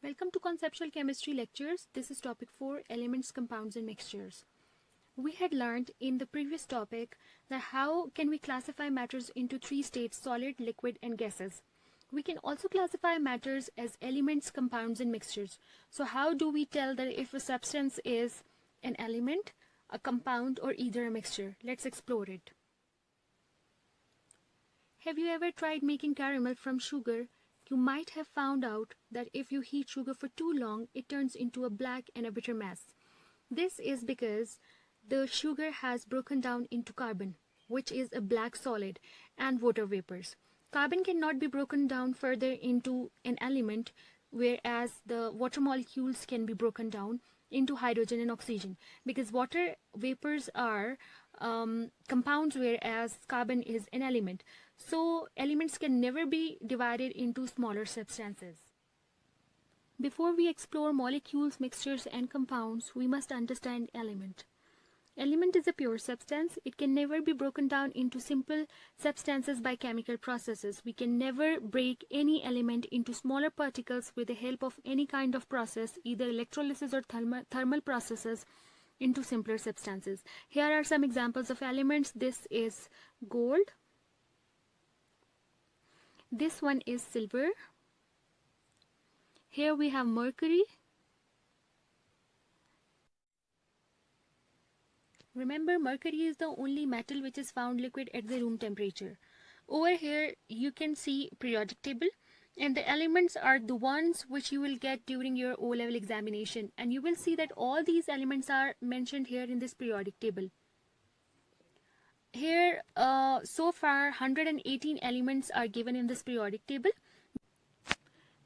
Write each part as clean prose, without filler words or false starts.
Welcome to Conceptual Chemistry Lectures. This is topic 4, Elements, Compounds and Mixtures. We had learned in the previous topic that how can we classify matters into 3 states, solid, liquid and gases. We can also classify matters as elements, compounds and mixtures. So how do we tell that if a substance is an element, a compound or either a mixture? Let's explore it. Have you ever tried making caramel from sugar? You might have found out that if you heat sugar for too long, it turns into a black and a bitter mass. This is because the sugar has broken down into carbon, which is a black solid, and water vapors. Carbon cannot be broken down further into an element, whereas the water molecules can be broken down into hydrogen and oxygen, because water vapors are compounds, whereas carbon is an element. So elements can never be divided into smaller substances. Before we explore molecules, mixtures and compounds, we must understand element. Element is a pure substance. It can never be broken down into simple substances by chemical processes. We can never break any element into smaller particles with the help of any kind of process, either electrolysis or thermal processes, into simpler substances. Here are some examples of elements. This is gold. This one is silver. Here we have mercury. Remember, mercury is the only metal which is found liquid at the room temperature. Over here you can see periodic table, and the elements are the ones which you will get during your O-level examination, and you will see that all these elements are mentioned here in this periodic table. Here so far 118 elements are given in this periodic table.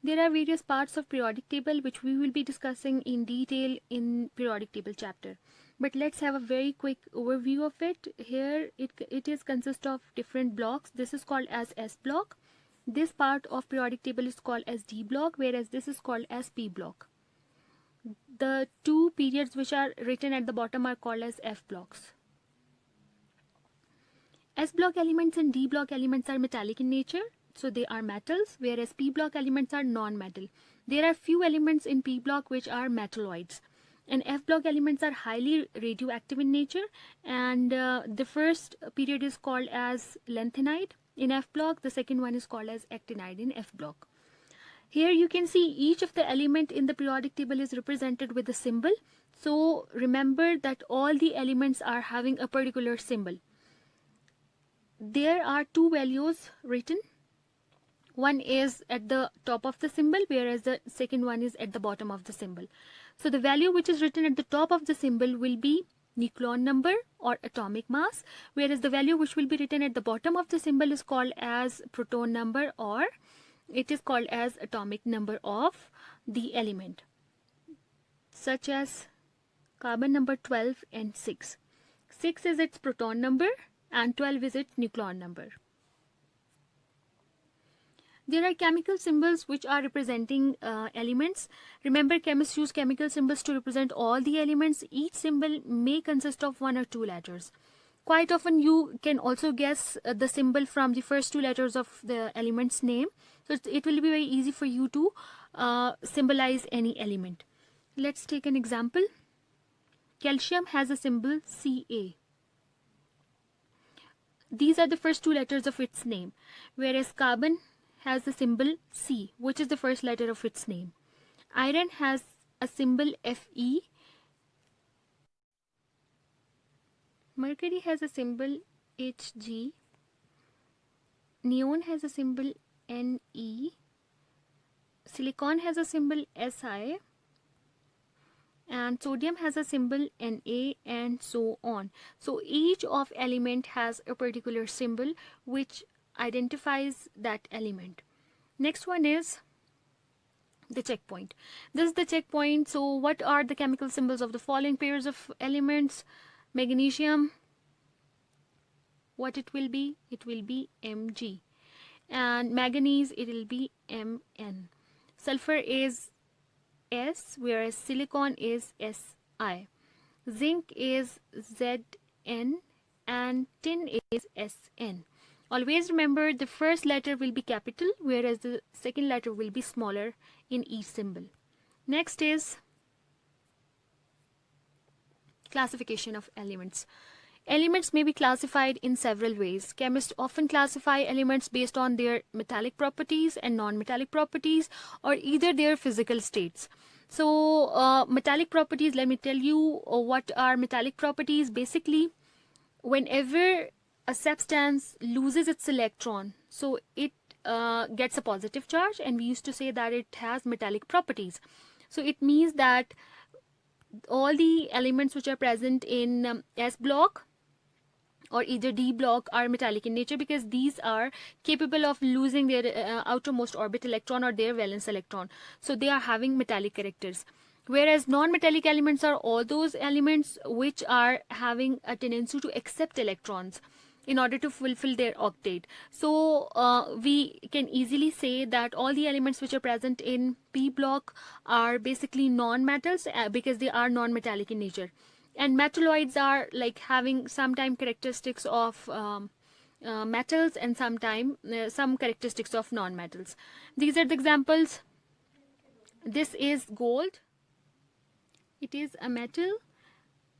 There are various parts of periodic table which we will be discussing in detail in periodic table chapter. But let's have a very quick overview of it. Here it is consist of different blocks. This is called as S block. This part of periodic table is called as D block, whereas this is called as P block. The two periods which are written at the bottom are called as F blocks. S block elements and D block elements are metallic in nature, so they are metals, whereas P block elements are non-metal. There are few elements in P block which are metalloids, and F block elements are highly radioactive in nature, and the first period is called as lanthanide in F block, the second one is called as actinide in F block. Here you can see each of the element in the periodic table is represented with a symbol. So remember that all the elements are having a particular symbol. There are two values written. One is at the top of the symbol, whereas the second one is at the bottom of the symbol. So the value which is written at the top of the symbol will be nucleon number or atomic mass, whereas the value which will be written at the bottom of the symbol is called as proton number, or it is called as atomic number of the element, such as carbon number 12 and 6. 6 is its proton number and 12 is its nucleon number. There are chemical symbols which are representing elements. Remember, chemists use chemical symbols to represent all the elements. Each symbol may consist of 1 or 2 letters. Quite often you can also guess the symbol from the first 2 letters of the element's name. So it will be very easy for you to symbolize any element. Let's take an example. Calcium has a symbol Ca. These are the first 2 letters of its name, whereas carbon has the symbol C, which is the first letter of its name. Iron has a symbol Fe. Mercury has a symbol Hg. Neon has a symbol Ne. Silicon has a symbol Si. And sodium has a symbol Na, and so on. So each of element has a particular symbol which identifies that element. Next one is the checkpoint. This is the checkpoint. So what are the chemical symbols of the following pairs of elements? Magnesium, what it will be? It will be Mg. And manganese, it will be Mn. Sulfur is S, whereas silicon is Si. Zinc is Zn, and tin is Sn. Always remember the first letter will be capital, whereas the second letter will be smaller in each symbol. Next is classification of elements. Elements may be classified in several ways. Chemists often classify elements based on their metallic properties and non-metallic properties, or either their physical states. So, metallic properties, let me tell you what are metallic properties. Basically, whenever a substance loses its electron, so it gets a positive charge, and we used to say that it has metallic properties. So it means that all the elements which are present in S block or either D block are metallic in nature, because these are capable of losing their outermost orbit electron or their valence electron. So they are having metallic characters. Whereas non-metallic elements are all those elements which are having a tendency to accept electrons in order to fulfill their octet. So we can easily say that all the elements which are present in P block are basically non-metals because they are non-metallic in nature. And metalloids are like having sometime characteristics of metals and sometime some characteristics of non-metals. These are the examples. This is gold. It is a metal.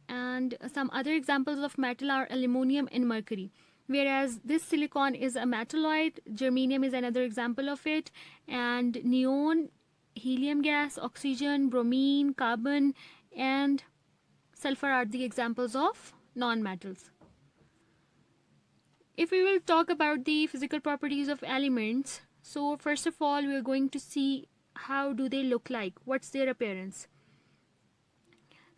And some other examples of metal are aluminum and mercury. Whereas this silicon is a metalloid, germanium is another example of it, and neon, helium gas, oxygen, bromine, carbon, and sulfur are the examples of non-metals. If we will talk about the physical properties of elements, so first of all we are going to see how do they look like, what's their appearance.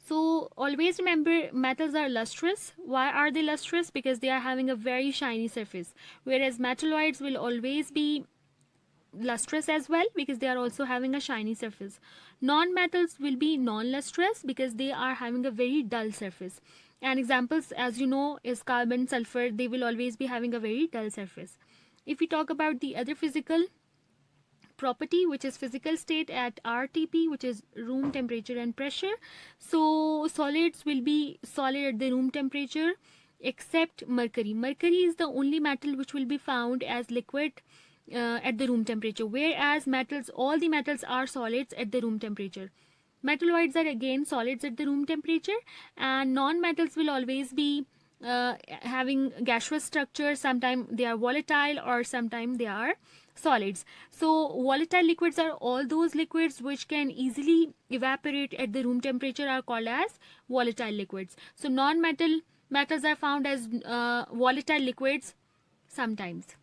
So always remember, metals are lustrous. Why are they lustrous? Because they are having a very shiny surface. Whereas metalloids will always be lustrous as well, because they are also having a shiny surface. Non-metals will be non-lustrous because they are having a very dull surface. And examples, as you know, is carbon, sulfur. They will always be having a very dull surface. If we talk about the other physical property, which is physical state at RTP, which is room temperature and pressure, so solids will be solid at the room temperature except mercury. Mercury is the only metal which will be found as liquid at the room temperature, whereas metals, all the metals are solids at the room temperature. Metalloids are again solids at the room temperature, and non-metals will always be having gaseous structure. Sometimes they are volatile or sometimes they are solids. So volatile liquids are all those liquids which can easily evaporate at the room temperature, are called as volatile liquids. So metals are found as volatile liquids sometimes.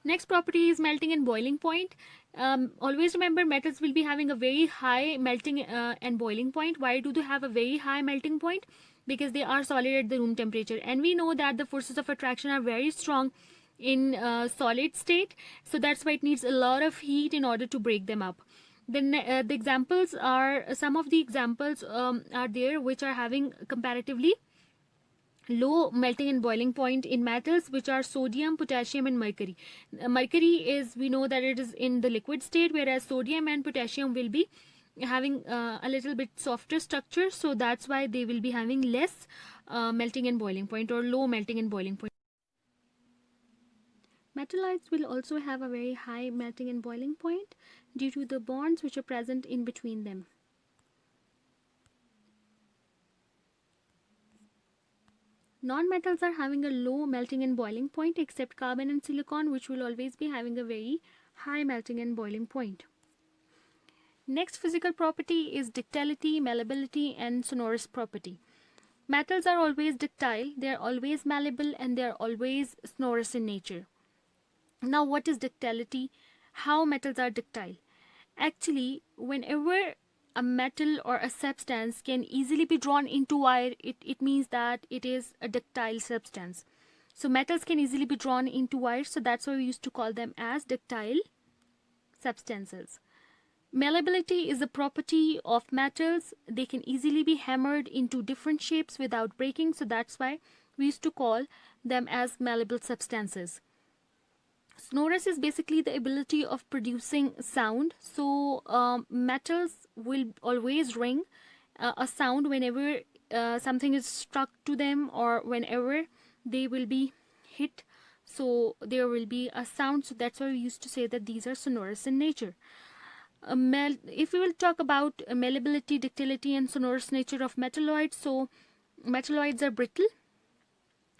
Next property is melting and boiling point. Always remember, metals will be having a very high melting and boiling point. Why do they have a very high melting point? Because they are solid at the room temperature, and we know that the forces of attraction are very strong in solid state, so that's why it needs a lot of heat in order to break them up. Then the examples are, some of the examples are there which are having comparatively low melting and boiling point in metals, which are sodium, potassium, and mercury. Mercury is, we know that it is in the liquid state, whereas sodium and potassium will be having a little bit softer structure, so that's why they will be having less melting and boiling point, or low melting and boiling point. Metalloids will also have a very high melting and boiling point due to the bonds which are present in between them. Non-metals are having a low melting and boiling point except carbon and silicon, which will always be having a very high melting and boiling point. Next physical property is ductility, malleability, and sonorous property. Metals are always ductile, they are always malleable, and they are always sonorous in nature. Now, what is ductility? How metals are ductile? Actually, whenever a metal or a substance can easily be drawn into wire, it means that it is a ductile substance. So metals can easily be drawn into wires, so that's why we used to call them as ductile substances. Malleability is a property of metals. They can easily be hammered into different shapes without breaking, so that's why we used to call them as malleable substances. Sonorous is basically the ability of producing sound. So metals will always ring a sound whenever something is struck to them, or whenever they will be hit, so there will be a sound. So that's why we used to say that these are sonorous in nature. if we will talk about malleability, ductility, and sonorous nature of metalloids, so metalloids are brittle.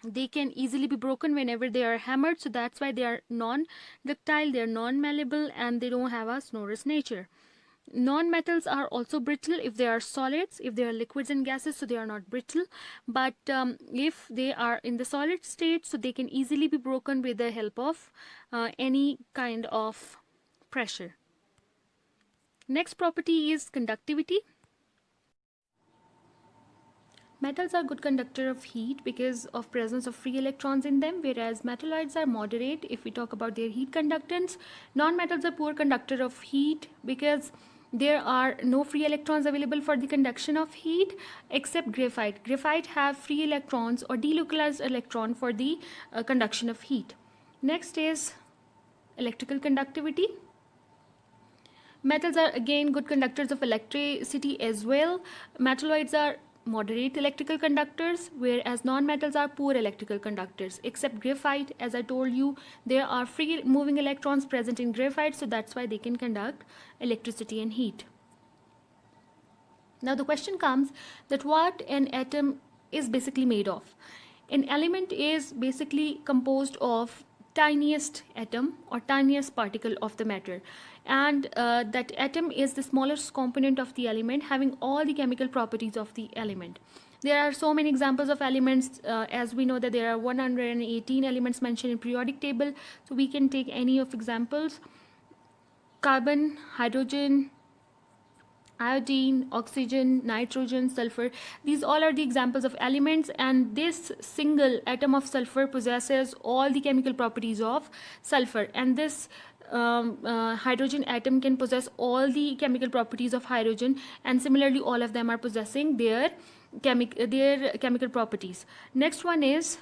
They can easily be broken whenever they are hammered, so that's why they are non-ductile, they are non-malleable, and they don't have a sonorous nature. Non-metals are also brittle if they are solids. If they are liquids and gases, so they are not brittle, but if they are in the solid state, so they can easily be broken with the help of any kind of pressure. Next property is conductivity. Metals are good conductor of heat because of presence of free electrons in them, whereas metalloids are moderate if we talk about their heat conductance. Non-metals are poor conductor of heat because there are no free electrons available for the conduction of heat except graphite. Graphite have free electrons or delocalized electron for the conduction of heat. Next is electrical conductivity. Metals are again good conductors of electricity as well. Metalloids are moderate electrical conductors, whereas non-metals are poor electrical conductors except graphite. As I told you, there are free moving electrons present in graphite, so that's why they can conduct electricity and heat. Now the question comes that what an atom is basically made of. An element is basically composed of tiniest atom or tiniest particle of the matter, and that atom is the smallest component of the element, having all the chemical properties of the element. There are so many examples of elements, as we know that there are 118 elements mentioned in periodic table, so we can take any of examples: carbon, hydrogen, iodine, oxygen, nitrogen, sulfur. These all are the examples of elements, and this single atom of sulfur possesses all the chemical properties of sulfur, and this hydrogen atom can possess all the chemical properties of hydrogen, and similarly all of them are possessing their chemical properties. Next one is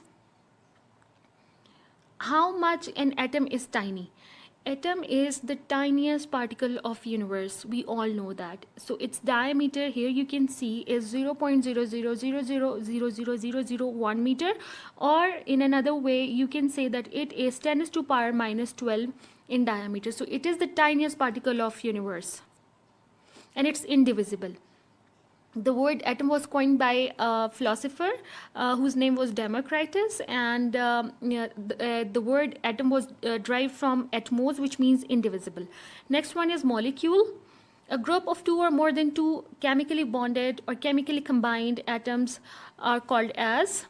how much an atom is tiny. Atom is the tiniest particle of universe, we all know that. So its diameter here you can see is 0.000000001 meter, or in another way you can say that it is 10 to the power minus 12 in diameter. So it is the tiniest particle of universe, and it's indivisible. The word atom was coined by a philosopher whose name was Democritus, and the word atom was derived from atmos, which means indivisible. Next one is molecule. A group of two or more than two chemically bonded or chemically combined atoms are called as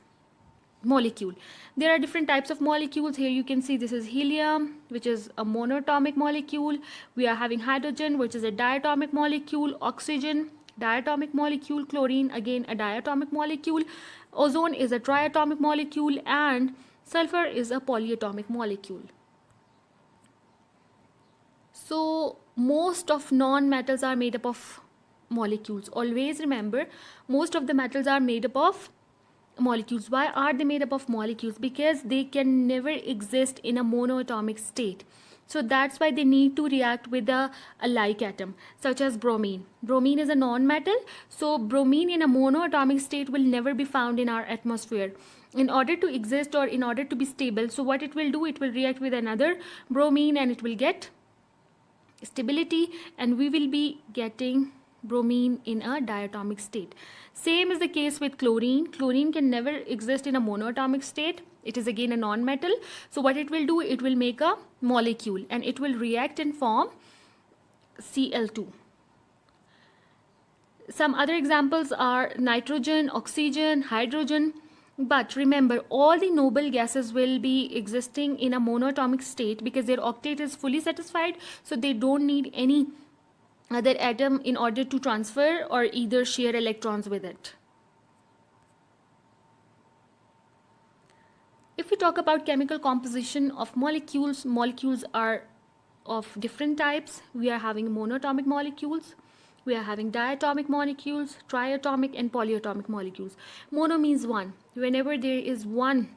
molecule. There are different types of molecules. Here you can see this is helium, which is a monatomic molecule. We are having hydrogen, which is a diatomic molecule. Oxygen, diatomic molecule. Chlorine, again a diatomic molecule. Ozone is a triatomic molecule, and sulfur is a polyatomic molecule. So most of non-metals are made up of molecules. Always remember, most of the metals are made up of molecules. Why are they made up of molecules? Because they can never exist in a monoatomic state. So that's why they need to react with a like atom, such as bromine. Bromine is a non-metal, so bromine in a monoatomic state will never be found in our atmosphere. In order to exist or in order to be stable, so what it will do, it will react with another bromine and it will get stability, and we will be getting bromine in a diatomic state. Same is the case with chlorine. Chlorine can never exist in a monoatomic state. It is again a non-metal. So what it will do, it will make a molecule and it will react and form Cl2. Some other examples are nitrogen, oxygen, hydrogen. But remember, all the noble gases will be existing in a monoatomic state because their octet is fully satisfied, so they don't need any other atom in order to transfer or either share electrons with it. If we talk about chemical composition of molecules, molecules are of different types. We are having monatomic molecules, we are having diatomic molecules, triatomic and polyatomic molecules. Mono means one. Whenever there is one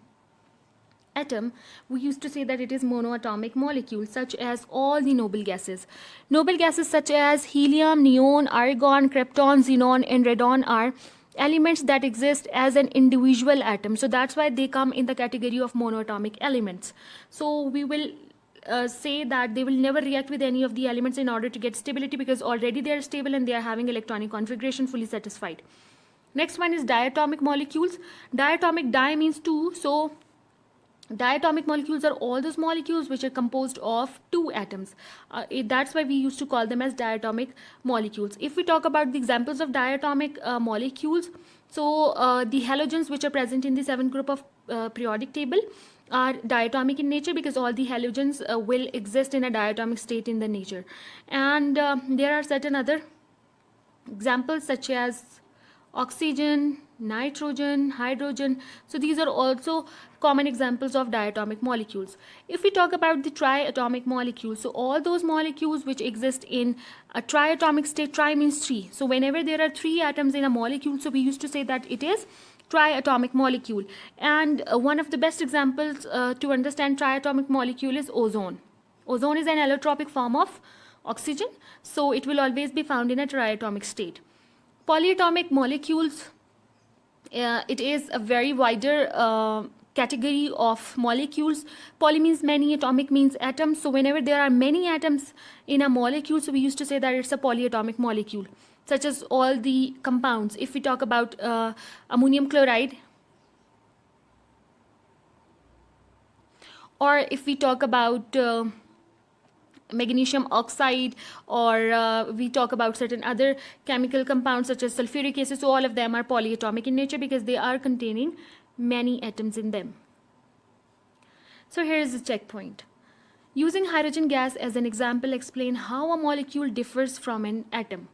atom, we used to say that it is monoatomic molecule, such as all the noble gases. Noble gases such as helium, neon, argon, krypton, xenon and radon are elements that exist as an individual atom. So that's why they come in the category of monoatomic elements. So we will say that they will never react with any of the elements in order to get stability, because already they are stable and they are having electronic configuration fully satisfied. Next one is diatomic molecules. Diatomic, di means two, so diatomic molecules are all those molecules which are composed of two atoms. That's why we used to call them as diatomic molecules. If we talk about the examples of diatomic molecules, so the halogens which are present in the 7th group of periodic table are diatomic in nature, because all the halogens will exist in a diatomic state in the nature. And there are certain other examples such as oxygen, nitrogen, hydrogen. So these are also common examples of diatomic molecules. If we talk about the triatomic molecules, so all those molecules which exist in a triatomic state, tri means three. So whenever there are three atoms in a molecule, so we used to say that it is triatomic molecule. And one of the best examples to understand triatomic molecule is ozone. Ozone is an allotropic form of oxygen, so it will always be found in a triatomic state. Polyatomic molecules, it is a very wider category of molecules. Poly means many, atomic means atoms. So whenever there are many atoms in a molecule, so we used to say that it's a polyatomic molecule, such as all the compounds. If we talk about ammonium chloride, or if we talk about magnesium oxide, or we talk about certain other chemical compounds such as sulfuric acid, so all of them are polyatomic in nature because they are containing many atoms in them. So here is the checkpoint. Using hydrogen gas as an example, explain how a molecule differs from an atom.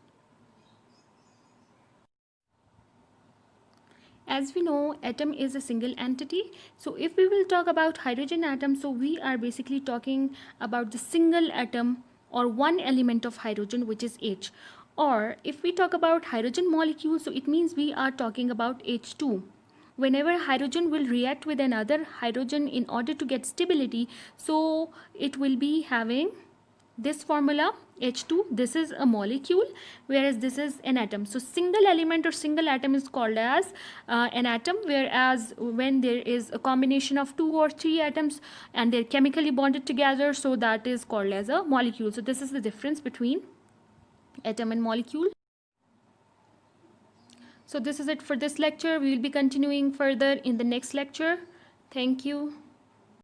As we know, atom is a single entity. So if we will talk about hydrogen atom, so we are basically talking about the single atom or one element of hydrogen, which is H. Or if we talk about hydrogen molecule, so it means we are talking about H2. Whenever hydrogen will react with another hydrogen in order to get stability, so it will be having this formula H2. This is a molecule, whereas this is an atom. So single element or single atom is called as an atom, whereas when there is a combination of 2 or 3 atoms and they're chemically bonded together, so that is called as a molecule. So this is the difference between atom and molecule. So this is it for this lecture. We will be continuing further in the next lecture. Thank you.